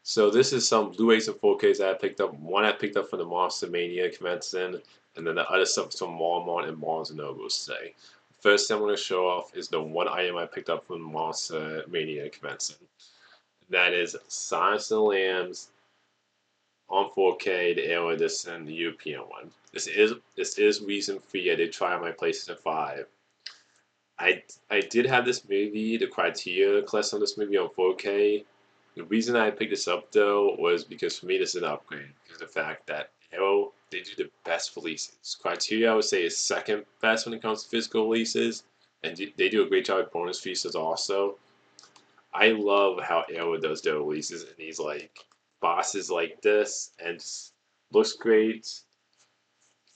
So this is some Blu Rays and 4Ks that I picked up. One I picked up from the Monster Mania convention, and then the other stuff is from Walmart and Barnes& and Noble today. First thing I'm going to show off is the one item I picked up from the Monster Mania convention. That is Silence of the Lambs on 4K, the Alien Edition, the European one. This is reason free. I did try on my PlayStation 5. I did have this movie, the Criteria class on this movie on 4K. The reason I picked this up though was because for me this is an upgrade because of the fact that Arrow they do the best releases. Criteria I would say is second best when it comes to physical releases, and they do a great job with bonus features also. I love how Arrow does their releases and these like bosses like this and just looks great.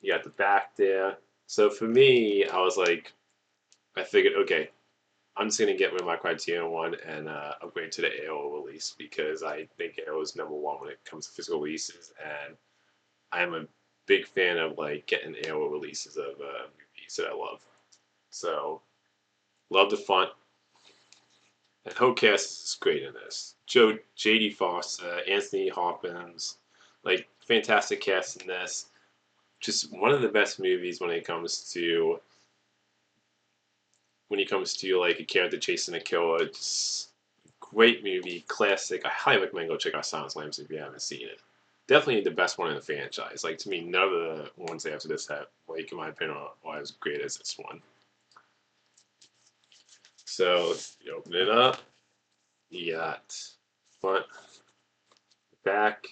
You got the back there. So for me, I was like, I figured, okay, I'm just gonna get rid of my Criterion one and upgrade to the AO release because I think AO is number one when it comes to physical releases, and I'm a big fan of like getting AO releases of movies that I love. So love the font, and whole cast is great in this. J.D. Foster, Anthony Hopkins, like fantastic cast in this. Just one of the best movies when it comes to like a character chasing a killer. Just great movie, classic. I highly recommend go check out Silence Lambs if you haven't seen it. Definitely the best one in the franchise. Like to me, none of the ones after this have, like in my opinion, are as great as this one. So you open it up, you got front, back,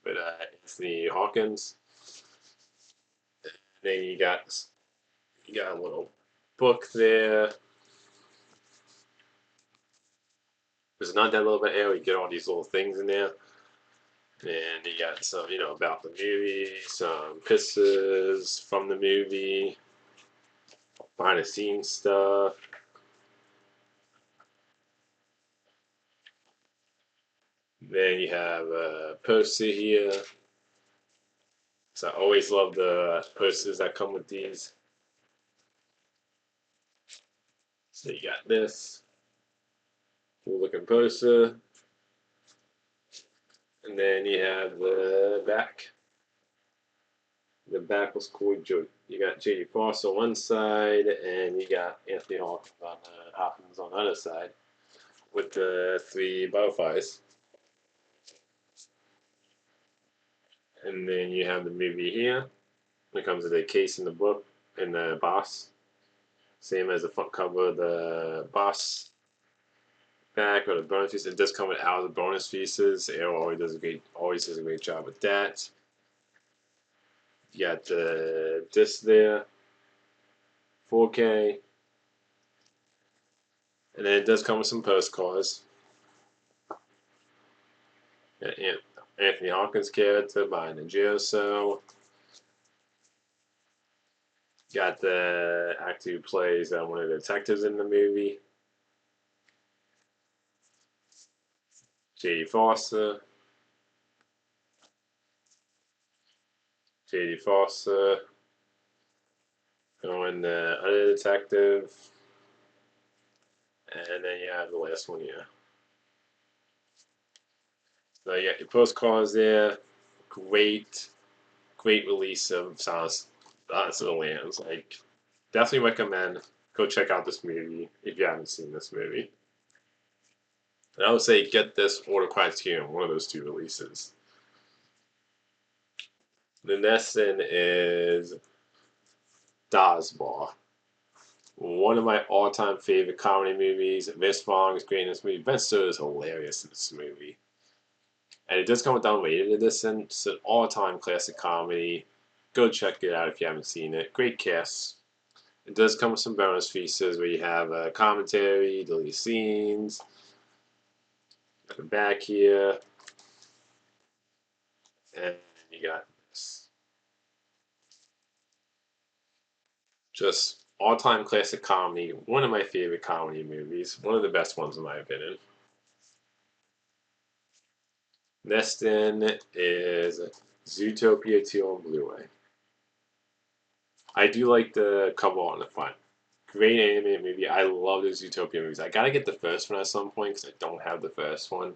with Anthony Hawkins. Then you got a little book there. There's not that little bit air. You get all these little things in there. And you got some, about the movie, some pictures from the movie, behind the scenes stuff. Then you have a poster here. So I always love the posters that come with these. So you got this cool looking poster. And then you have the back. The back was cool. You got J.D. Foster on one side, and you got Anthony Hopkins on the other side with the three butterflies. And then you have the movie here. When it comes to the case in the book and the boss. Same as the front cover of the boss back or the bonus pieces. It does come with out of the bonus pieces. Arrow always does a great job with that. You got the disc there, 4K, and then it does come with some postcards. Anthony Hawkins character behind the Geoso. Got the actor who plays one of the detectives in the movie, J.D. Foster. J.D. Foster. And the other detective. And then you have the last one here. So you got your postcards there. Great, great release of Silence of the Lambs. Like, definitely recommend go check out this movie if you haven't seen this movie. And I would say get this or the Criterion, one of those two releases. The next thing is Dodgeball. One of my all-time favorite comedy movies. Vince Vaughn is great in this movie. Ben Stiller is hilarious in this movie. And it does come with unrated edition. It's an all-time classic comedy. Go check it out if you haven't seen it. Great cast. It does come with some bonus features where you have a commentary, deleted scenes, at the back here, and you got this. Just all-time classic comedy. One of my favorite comedy movies. One of the best ones in my opinion. Next in is Zootopia 2 on Blu-ray. I do like the cover on the front. Great animated movie. I love the Zootopia movies. I gotta get the first one at some point because I don't have the first one.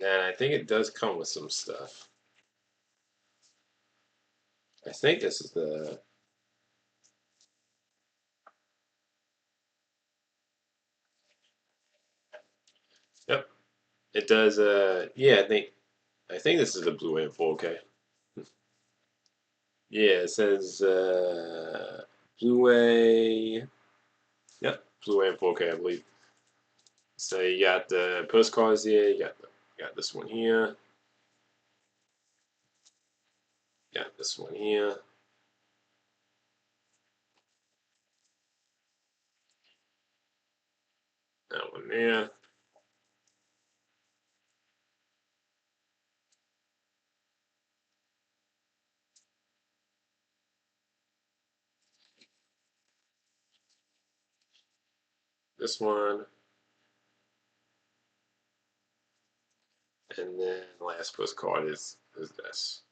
And I think it does come with some stuff. I think this is the. Yep, it does. Yeah, I think this is the Blu-ray in 4K. Yeah, it says Blu-ray. Yep, Blu-ray in 4K, I believe. So you got the postcards here. You got this one here. Got this one here. That one there. This one, and then the last postcard is this.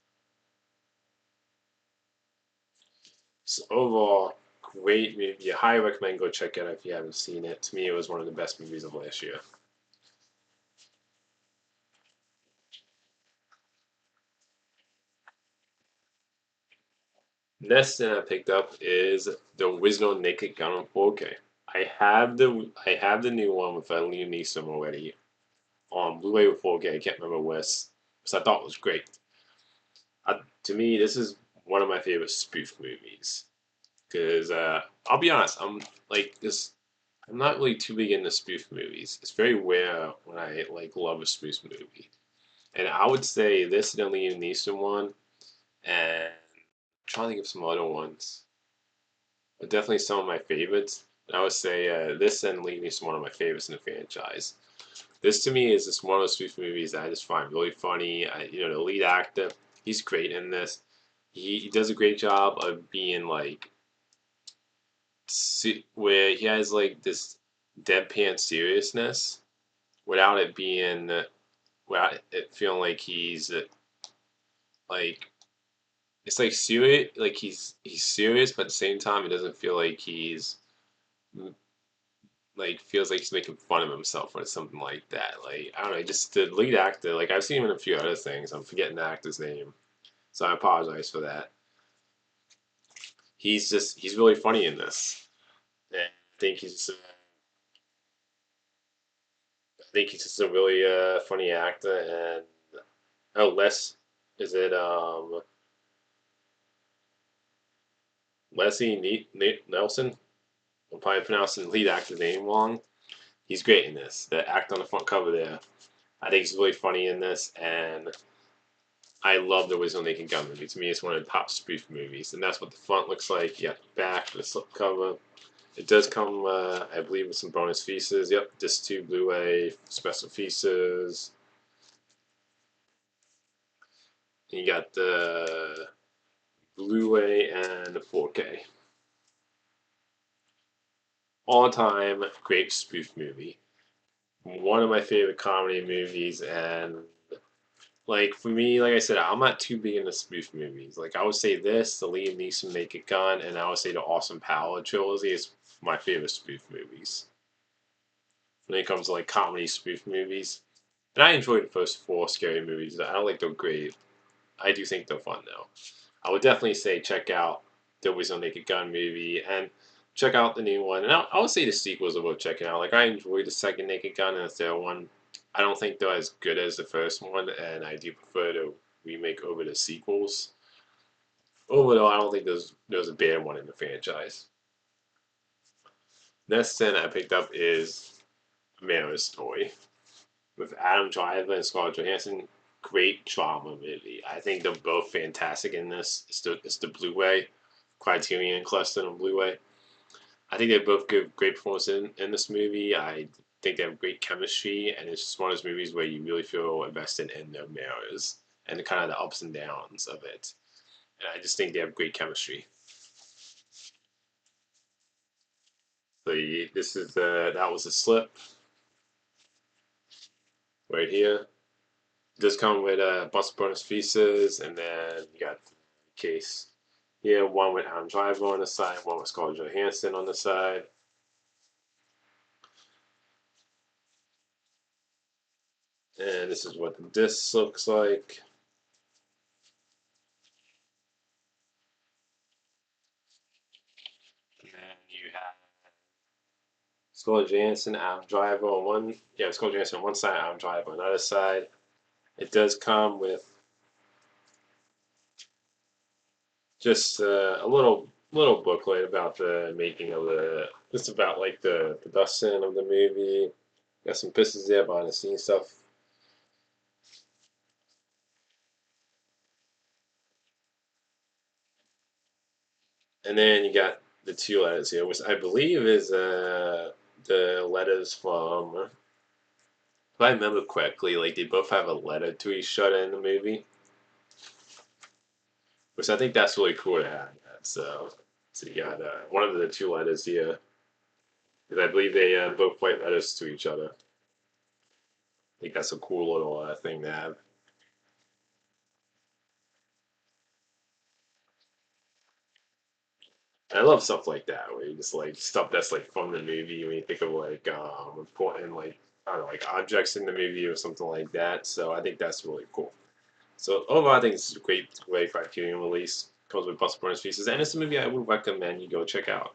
So overall, great movie. I highly recommend go check it out if you haven't seen it. To me, it was one of the best movies of last year. Next thing I picked up is the original Naked Gun on 4K. I have the new one with Liam Neeson already on Blu-ray with 4K. I can't remember which, because I thought it was great. To me, this is one of my favorite spoof movies. Because I'll be honest, I'm like this. I'm not really too big into spoof movies. It's very rare when I like love a spoof movie. And I would say this and the Liam Neeson one, and I'm trying to think of some other ones. But definitely some of my favorites. I would say this and Liam Neeson one of my favorites in the franchise. This to me is just one of those spoof movies that I just find really funny. The lead actor, he's great in this. He does a great job of being like where he has like this deadpan seriousness without it being without it feeling like he's like it's like serious, like he's serious, but at the same time it doesn't feel like he's like feels like he's making fun of himself or something like that. Like I don't know, just the lead actor. Like I've seen him in a few other things. I'm forgetting the actor's name, so I apologize for that. He's really funny in this, and I think he's just a really funny actor. And oh, is it Leslie Nelson? I'm probably pronouncing the lead actor's name wrong. He's great in this. The act on the front cover there. I think he's really funny in this, and I love the Wisdom Naked Gun movie. To me, it's one of the top spoof movies, and that's what the front looks like. You got the back, the slip cover. It does come, I believe, with some bonus features. Yep, disc 2 Blu-ray, special features. You got the Blu-ray and the 4K. All-time great spoof movie. One of my favorite comedy movies, and like for me, like I said, I'm not too big into spoof movies. Like I would say this, the Liam Neeson Naked Gun, and I would say the Awesome Power trilogy is my favorite spoof movies. When it comes to like comedy spoof movies, and I enjoyed the first four scary movies. I don't like they're great. I do think they're fun though. I would definitely say check out the Original Naked Gun movie and check out the new one. And I would say the sequels are worth checking out. Like I enjoyed the second Naked Gun and the third one. I don't think they're as good as the first one, and I do prefer the remake over the sequels. Overall, I don't think there's a bad one in the franchise. Next thing I picked up is Marriage Story with Adam Driver and Scarlett Johansson. Great drama movie. I think they're both fantastic in this. It's the Blu-ray Criterion Collection on Blu-ray. I think they both give great performances in this movie. I think they have great chemistry, and it's just one of those movies where you really feel invested in their marriage and the kind of the ups and downs of it. And I just think they have great chemistry. So this is that was a slip right here. Does come with a bunch of bonus pieces, and then you got the case here. One with Adam Driver on the side, one with Scarlett Johansson on the side. And this is what the disc looks like. And you have Skull Jansen, Adam Driver on one. Yeah, Skull Jansen on one side, Adam Driver on the other side. It does come with just a little booklet about the making of the. Just about like the production of the movie. Got some pictures there, behind the scenes stuff. And then you got the two letters here, which I believe is the letters from. If I remember correctly, like they both have a letter to each other in the movie, which I think that's really cool to have that. So you got one of the two letters here, because I believe they both write letters to each other. I think that's a cool little thing to have. And I love stuff like that, where you just like stuff that's like from the movie when you think of like important like I don't know like objects in the movie or something like that. So I think that's really cool. So overall, I think it's a great Criterion release. Comes with plus bonus pieces, and it's a movie I would recommend you go check out.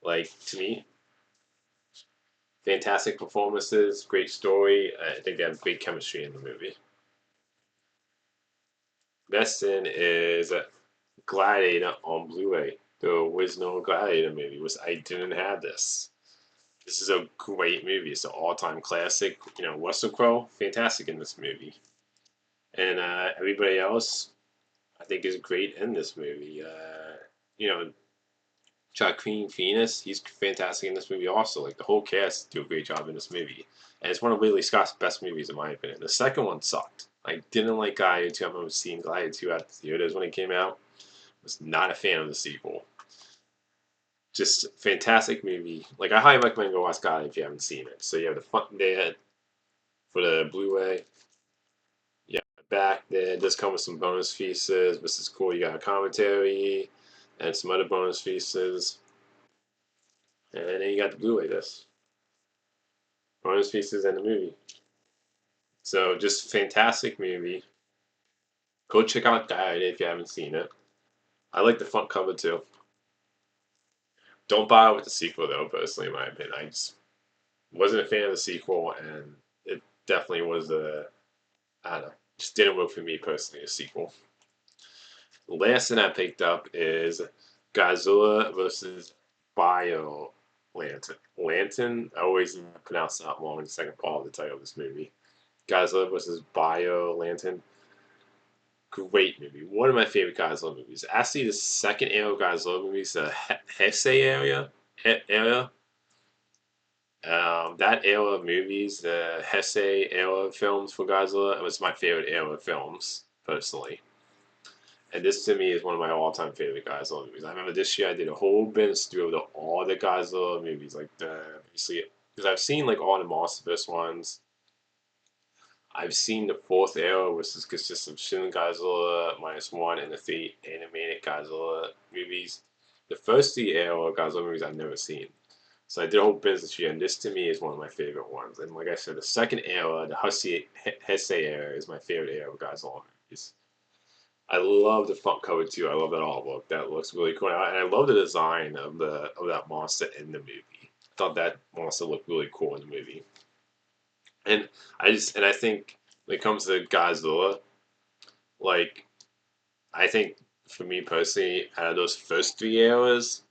Like to me, fantastic performances, great story. I think they have great chemistry in the movie. Best in is Gladiator on Blu-ray, the original Gladiator movie. Was I didn't have this. This is a great movie. It's an all-time classic. You know, Russell Crowe, fantastic in this movie, and everybody else I think is great in this movie. You know, Joaquin Phoenix, he's fantastic in this movie also. Like the whole cast do a great job in this movie, and it's one of Ridley Scott's best movies in my opinion. The second one sucked. I didn't like Gladiator 2. I remember seeing Gladiator 2 at the theaters when it came out. Was not a fan of the sequel. Just fantastic movie. Like I highly recommend go watch Gladiator if you haven't seen it. So you have the front there for the Blu-ray. Yeah, back there it does come with some bonus pieces, which is cool. You got a commentary and some other bonus pieces, and then you got the Blu-ray disc, bonus pieces, and the movie. So just fantastic movie. Go check out Diary if you haven't seen it. I like the front cover too. Don't bother with the sequel though, personally, in my opinion. I just wasn't a fan of the sequel, and it definitely was a I don't know, just didn't work for me personally. A sequel. The last thing I picked up is Godzilla versus Bio Lantern. Lantern, I always pronounce that wrong in the second part of the title of this movie. Godzilla versus Bio Lantern. Great movie. One of my favorite Godzilla movies. Actually, the second era of Godzilla movies, the Heisei era. That era of movies, the Heisei era of films for Godzilla, was my favorite era of films, personally. And this to me is one of my all-time favorite Godzilla movies. I remember this year I did a whole binge through of all the Godzilla movies, like basically because I've seen like all the Monsterverse ones. I've seen the fourth era, which is consists of Shin Godzilla minus one and the three animated Godzilla movies. The first three era Godzilla movies I've never seen. So I did a whole binge this year, and this to me is one of my favorite ones. And like I said, the second era, the Heisei era, is my favorite era of Godzilla movies. I love the front cover too. I love that artwork. That looks really cool, and I love the design of that monster in the movie. I thought that monster looked really cool in the movie, and I think when it comes to Godzilla, like I think for me personally, out of those first three eras,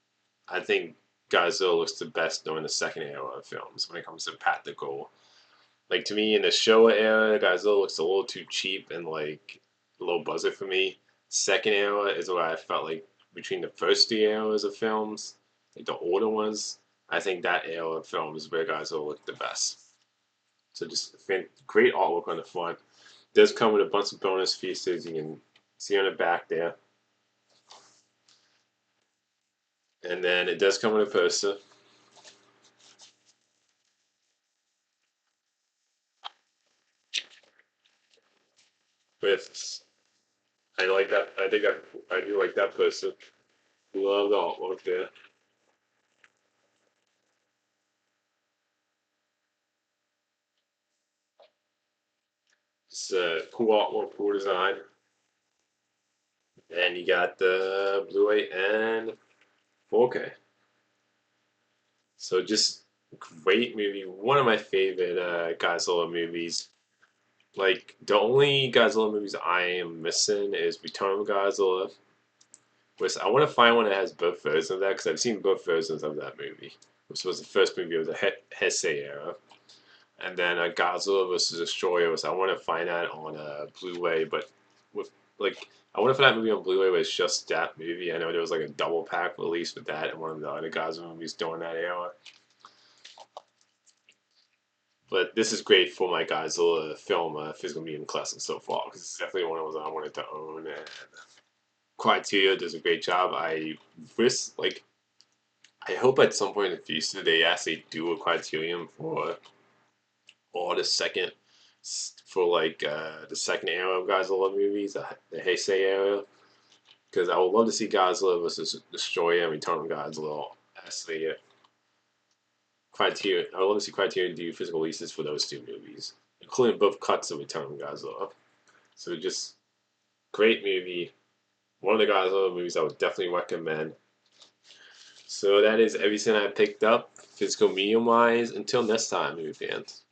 I think Godzilla looks the best during the second era of films when it comes to practical. Like to me, in the Showa era, Godzilla looks a little too cheap and like low budget for me. Second era is what I felt like between the first three eras of films, like the older ones. I think that era of films is where Godzilla looked the best. So just great artwork on the front. It does come with a bunch of bonus pieces. You can see on the back there, and then it does come with a poster with. I like that. I think I do like that poster. Love the artwork there. It's cool artwork, cool design. And you got the Blu-ray and 4K. So just great movie. One of my favorite Godzilla movies. Like the only Godzilla movies I am missing is Return of Godzilla. Which I want to find one that has both versions of that because I've seen both versions of that movie. Which was the first movie of the Heisei era, and then Godzilla versus Destroyer. So I want to find that on Blu-ray, but with like I want to find that movie on Blu-ray, but it's just that movie. I know there was like a double pack release with that and one of the other Godzilla movies during that era. But this is great for my Godzilla film physical medium collection so far because it's definitely one of those I wanted to own. And Criteria does a great job. I wish I hope at some point in the future they actually do a criterion for all the second for the second era of Godzilla movies, the Heisei era, because I would love to see Godzilla versus Destroyer and Return of Godzilla actually Criterion. I would love to see Criterion do physical releases for those two movies, including both cuts of Return of Godzilla. So just great movie. One of the Godzilla movies I would definitely recommend. So that is everything I picked up, physical medium wise. Until next time, movie fans.